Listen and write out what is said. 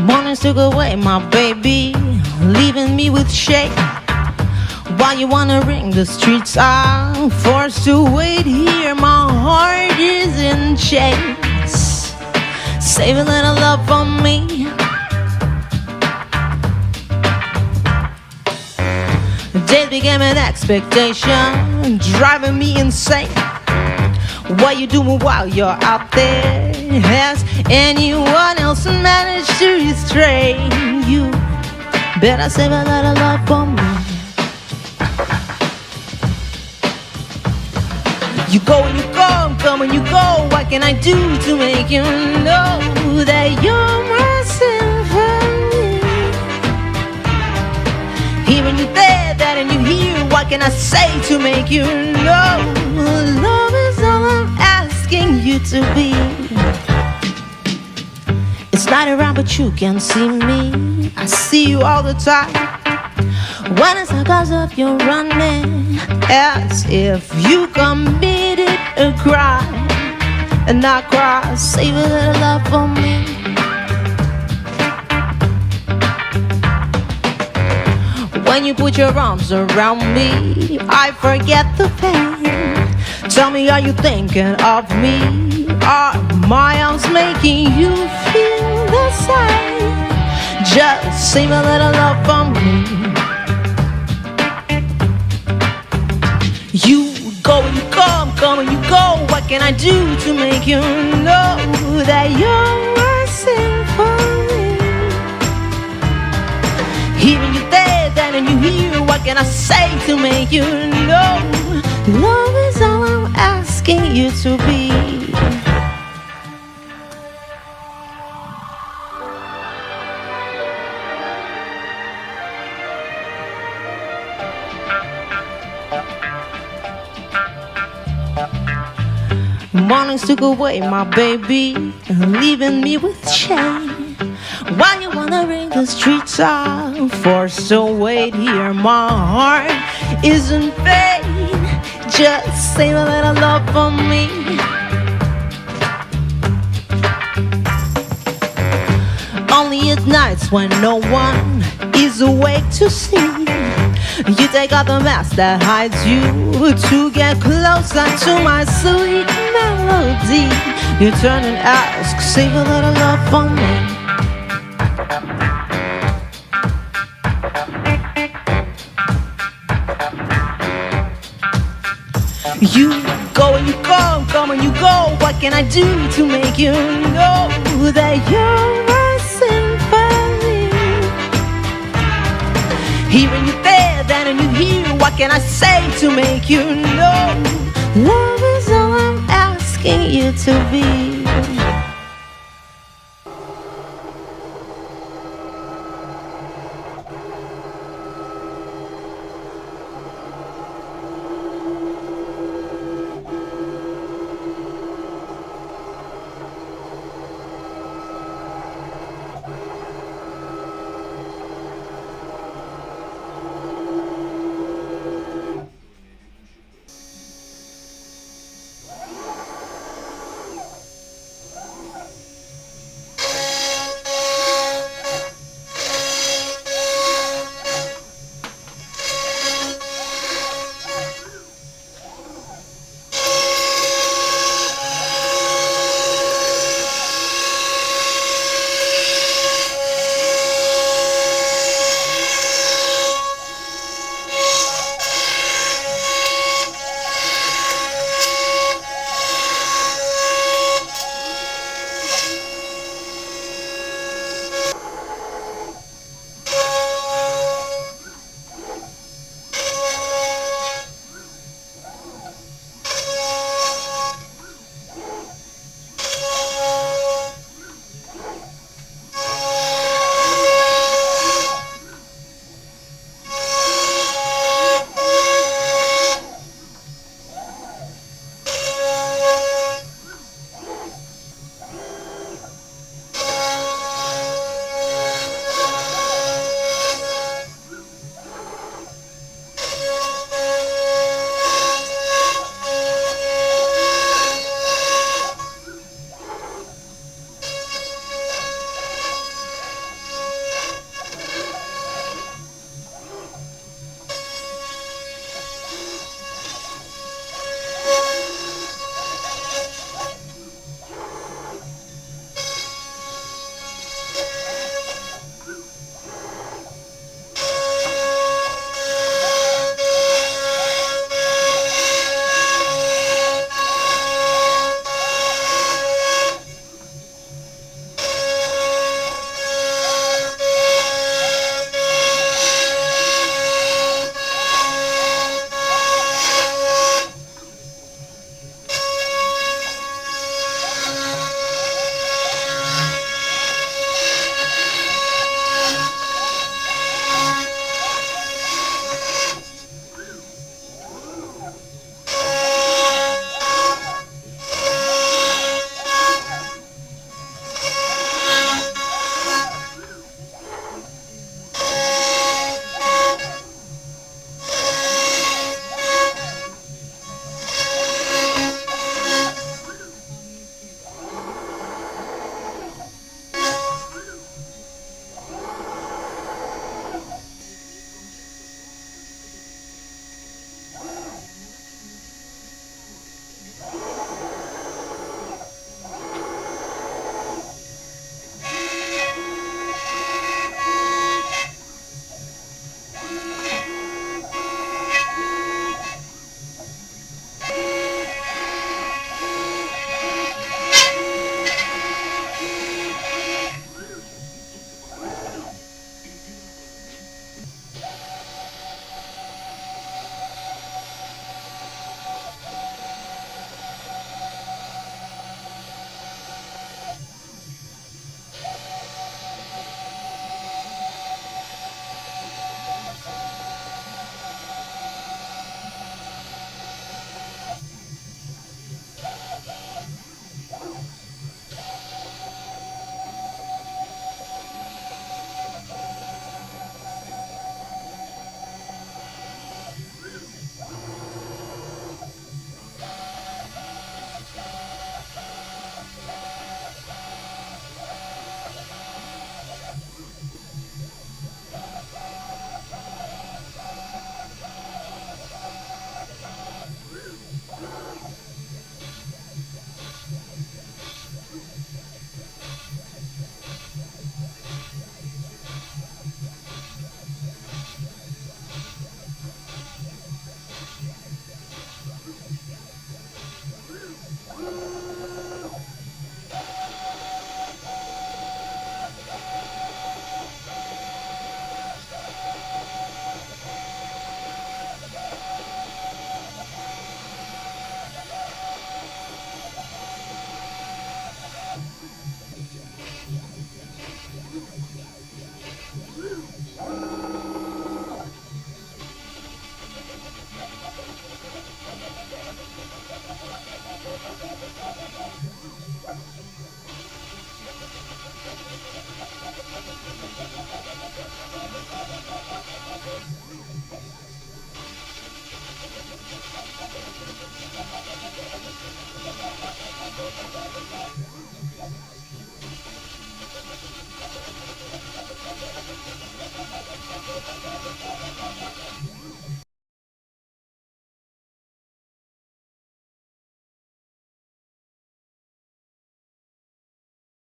Mornings took away my baby, leaving me with shame. While you wanna ring the streets, I'm forced to wait here. My heart is in chains. Save a little love for me. Days became an expectation, driving me insane. What you doing while you're out there? Has anyone else managed to restrain you? Better save a little love for me. You go and you come and you go. What can I do to make you know that you're my symphony? Here and you there, that and you here. What can I say to make you know love is all I'm asking you to be? It's not around but you can see me. I see you all the time. When it's because of your running, as if you committed a crime. And I cry, save a little love for me. When you put your arms around me, I forget the pain. Tell me, are you thinking of me? Are my arms making you feel the same? Just save a little love for me. You go and you come and you go. What can I do to make you know that you're my symphony? Here and you there, then and you here. What can I say to make you know love is all I'm asking you to be? Mornings took away my baby, leaving me with shame. While you wanna ring the streets, I'm forced to wait here. My heart is in pain. Just save a little love for me. Only at nights when no one is awake to see, you take out the mask that hides you to get closer to my sweet melody. You turn and ask, save a little love for me. You go and you come and you go. What can I do to make you know that you're my symphony? Here and you there, then and you here. What can I say to make you know love is all I'm asking you to be?